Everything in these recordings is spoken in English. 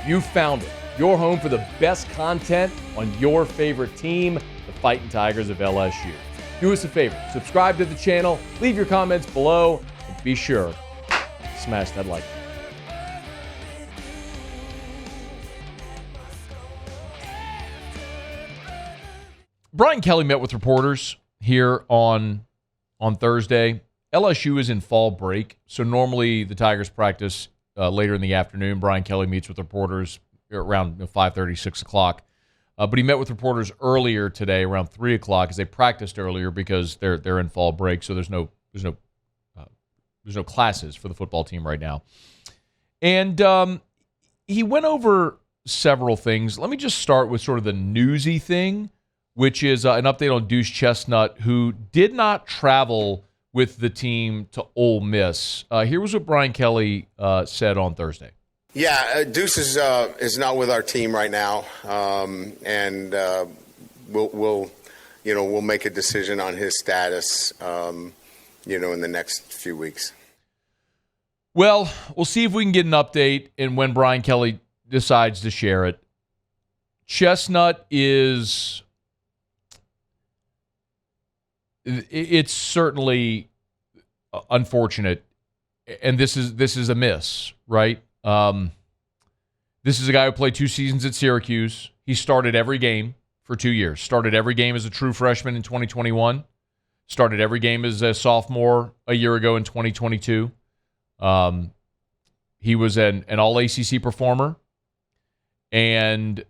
You found it. Your home for the best content on your favorite team, the Fighting Tigers of LSU. Do us a favor, subscribe to the channel, leave your comments below, and be sure to smash that like button. Brian Kelly met with reporters here on Thursday. LSU is in fall break, so normally the Tigers practice later in the afternoon. Brian Kelly meets with reporters around 5:30, 6 o'clock. But he met with reporters earlier today around 3 o'clock because they practiced earlier because they're in fall break, so there's no classes for the football team right now. And he went over several things. Let me just start with sort of the newsy thing, which is an update on Duce Chestnut, who did not travel with the team to Ole Miss. Here was what Brian Kelly said on Thursday. Yeah, Duce is not with our team right now, and we'll make a decision on his status, in the next few weeks. Well, we'll see if we can get an update and when Brian Kelly decides to share it. Chestnut is. It's certainly unfortunate, and this is a miss, right? This is a guy who played 2 seasons at Syracuse. He started every game for 2 years. Started every game as a true freshman in 2021. Started every game as a sophomore a year ago in 2022. He was an all-ACC performer and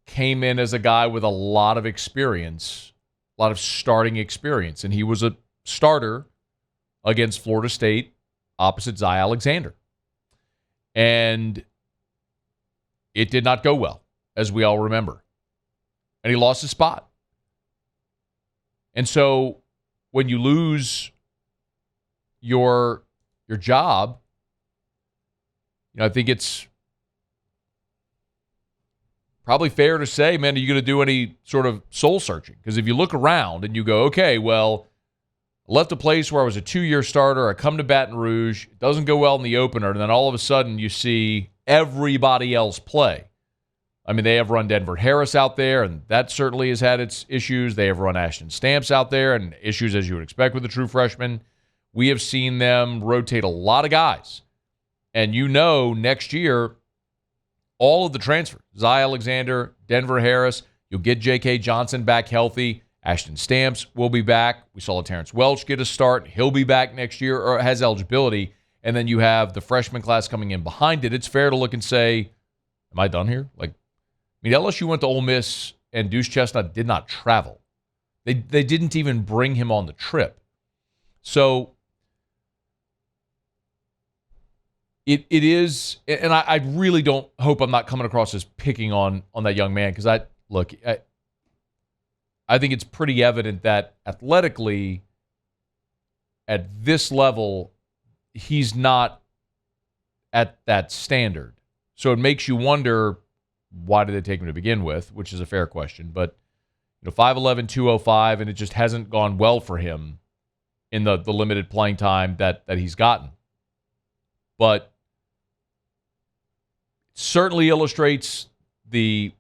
came in as a guy with a lot of experience, a lot of starting experience. And he was a starter against Florida State opposite Zy Alexander. And it did not go well, as we all remember. And he lost his spot. And so when you lose your job, I think it's probably fair to say, man, are you going to do any sort of soul searching? Because if you look around and you go, okay, well, I left a place where I was a 2-year starter. I come to Baton Rouge. It doesn't go well in the opener. And then all of a sudden you see everybody else play. I mean, they have run Denver Harris out there, and that certainly has had its issues. They have run Ashton Stamps out there, and issues as you would expect with a true freshman. We have seen them rotate a lot of guys. And next year, all of the transfers, Zy Alexander, Denver Harris, you'll get J.K. Johnson back healthy. Ashton Stamps will be back. We saw Terrence Welch get a start. He'll be back next year or has eligibility. And then you have the freshman class coming in behind it. It's fair to look and say, am I done here? LSU went to Ole Miss and Duce Chestnut did not travel. They didn't even bring him on the trip. So it is, and I really don't hope I'm not coming across as picking on that young man because I think it's pretty evident that athletically, at this level, he's not at that standard. So it makes you wonder, why did they take him to begin with, which is a fair question. But 5'11", 205, and it just hasn't gone well for him in the limited playing time that he's gotten. But it certainly illustrates the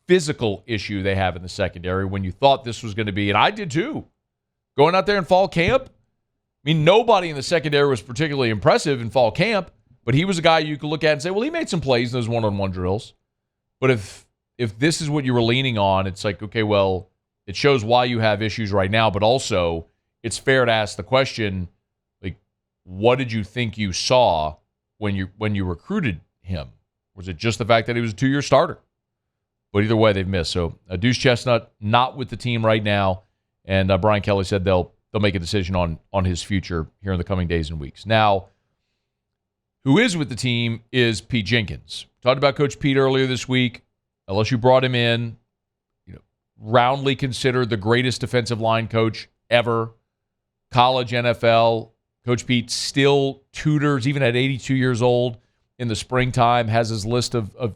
physical issue they have in the secondary when you thought this was going to be, and I did too, going out there in fall camp. I mean, nobody in the secondary was particularly impressive in fall camp, but he was a guy you could look at and say, well, he made some plays in those one-on-one drills. But if this is what you were leaning on, it's like, okay, well, it shows why you have issues right now, but also it's fair to ask the question, what did you think you saw when you recruited him? Was it just the fact that he was a 2-year starter? But either way, they've missed. So Duce Chestnut not with the team right now, and Brian Kelly said they'll make a decision on his future here in the coming days and weeks. Now, who is with the team is Pete Jenkins. Talked about Coach Pete earlier this week. LSU brought him in, roundly considered the greatest defensive line coach ever, college, NFL. Coach Pete still tutors, even at 82 years old, in the springtime, has his list of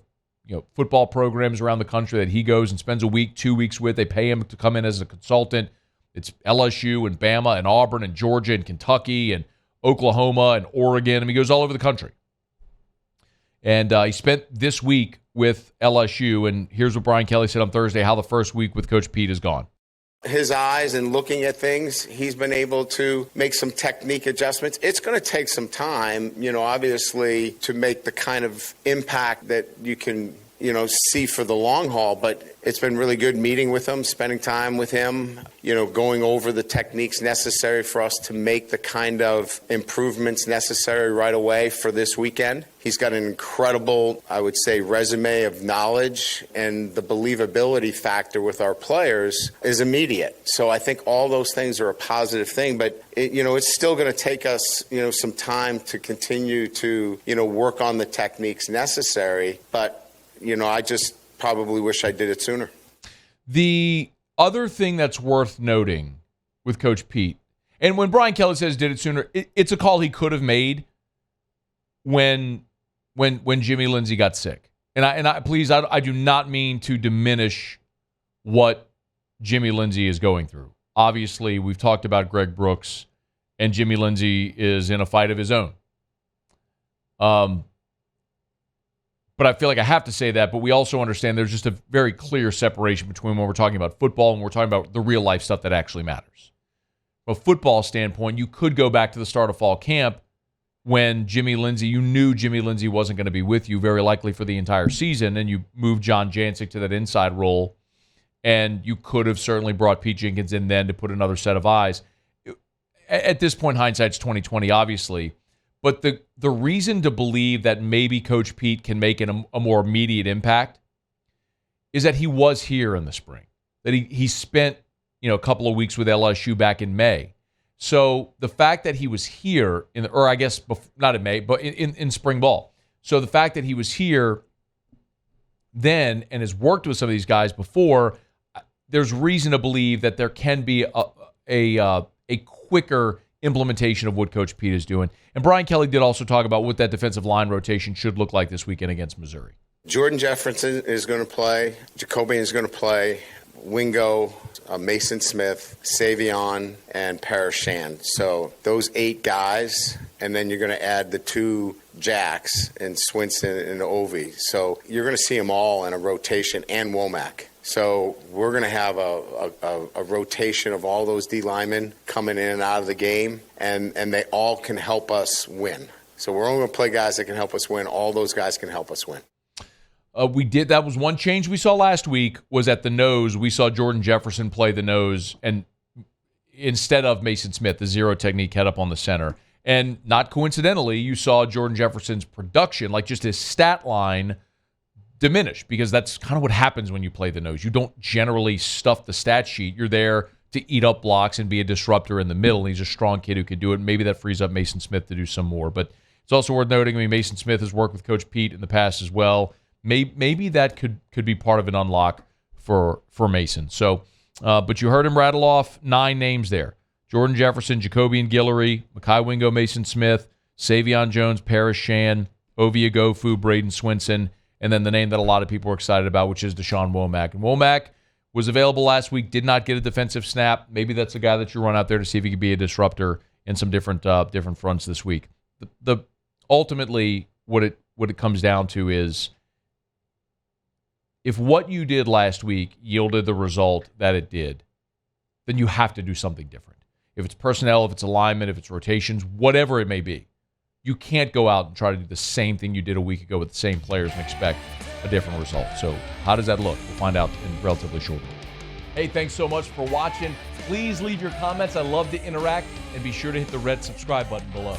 football programs around the country that he goes and spends a week, 2 weeks with. They pay him to come in as a consultant. It's LSU and Bama and Auburn and Georgia and Kentucky and Oklahoma and Oregon. I mean, he goes all over the country. And he spent this week with LSU, and here's what Brian Kelly said on Thursday, how the first week with Coach Pete has gone. His eyes and looking at things, he's been able to make some technique adjustments. It's going to take some time, obviously, to make the kind of impact that you can, see for the long haul. But it's been really good meeting with him, spending time with him, going over the techniques necessary for us to make the kind of improvements necessary right away for this weekend. He's got an incredible, I would say, resume of knowledge, and the believability factor with our players is immediate. So I think all those things are a positive thing, but it's still going to take us, some time to continue to, work on the techniques necessary. But, I just probably wish I did it sooner. The other thing that's worth noting with Coach Pete, and when Brian Kelly says did it sooner, it's a call he could have made when Jimmy Lindsey got sick. And I do not mean to diminish what Jimmy Lindsey is going through. Obviously, we've talked about Greg Brooks, and Jimmy Lindsey is in a fight of his own. But I feel like I have to say that, but we also understand there's just a very clear separation between when we're talking about football and we're talking about the real life stuff that actually matters. From a football standpoint, you could go back to the start of fall camp when you knew Jimmy Lindsey wasn't going to be with you very likely for the entire season, and you moved John Jancic to that inside role, and you could have certainly brought Pete Jenkins in then to put another set of eyes. At this point, hindsight's 20/20, obviously. But the reason to believe that maybe Coach Pete can make a more immediate impact is that he was here in the spring, that he spent a couple of weeks with LSU back in May. So the fact that he was here, not in May, but in spring ball. So the fact that he was here then and has worked with some of these guys before, there's reason to believe that there can be a quicker implementation of what Coach Pete is doing. And Brian Kelly did also talk about what that defensive line rotation should look like this weekend against Missouri. Jordan Jefferson is going to play. Jacobian is going to play. Wingo, Mason Smith, Savion, and Parrish Shand. So those 8 guys, and then you're going to add the 2 Jacks and Swinson and Ovi. So you're going to see them all in a rotation, and Womack. So we're going to have a rotation of all those D linemen coming in and out of the game, and they all can help us win. So we're only going to play guys that can help us win. All those guys can help us win. That was one change we saw last week, was at the nose. We saw Jordan Jefferson play the nose, and instead of Mason Smith, the zero technique head up on the center. And not coincidentally, you saw Jordan Jefferson's production, like just his stat line, diminish, because that's kind of what happens when you play the nose. You don't generally stuff the stat sheet. You're there to eat up blocks and be a disruptor in the middle. And he's a strong kid who can do it. Maybe that frees up Mason Smith to do some more. But it's also worth noting, Mason Smith has worked with Coach Pete in the past as well. Maybe that could be part of an unlock for Mason. So, but you heard him rattle off 9 names there: Jordan Jefferson, Jacobian Guillory, Mekhi Wingo, Mason Smith, Savion Jones, Parrish Shand, Ovie Ogofu, Braden Swinson, and then the name that a lot of people were excited about, which is Deshaun Womack. And Womack was available last week, did not get a defensive snap. Maybe that's a guy that you run out there to see if he could be a disruptor in some different fronts this week. Ultimately, what it comes down to is, if what you did last week yielded the result that it did, then you have to do something different. If it's personnel, if it's alignment, if it's rotations, whatever it may be, you can't go out and try to do the same thing you did a week ago with the same players and expect a different result. So how does that look? We'll find out in relatively short order. Hey, thanks so much for watching. Please leave your comments. I love to interact, and be sure to hit the red subscribe button below.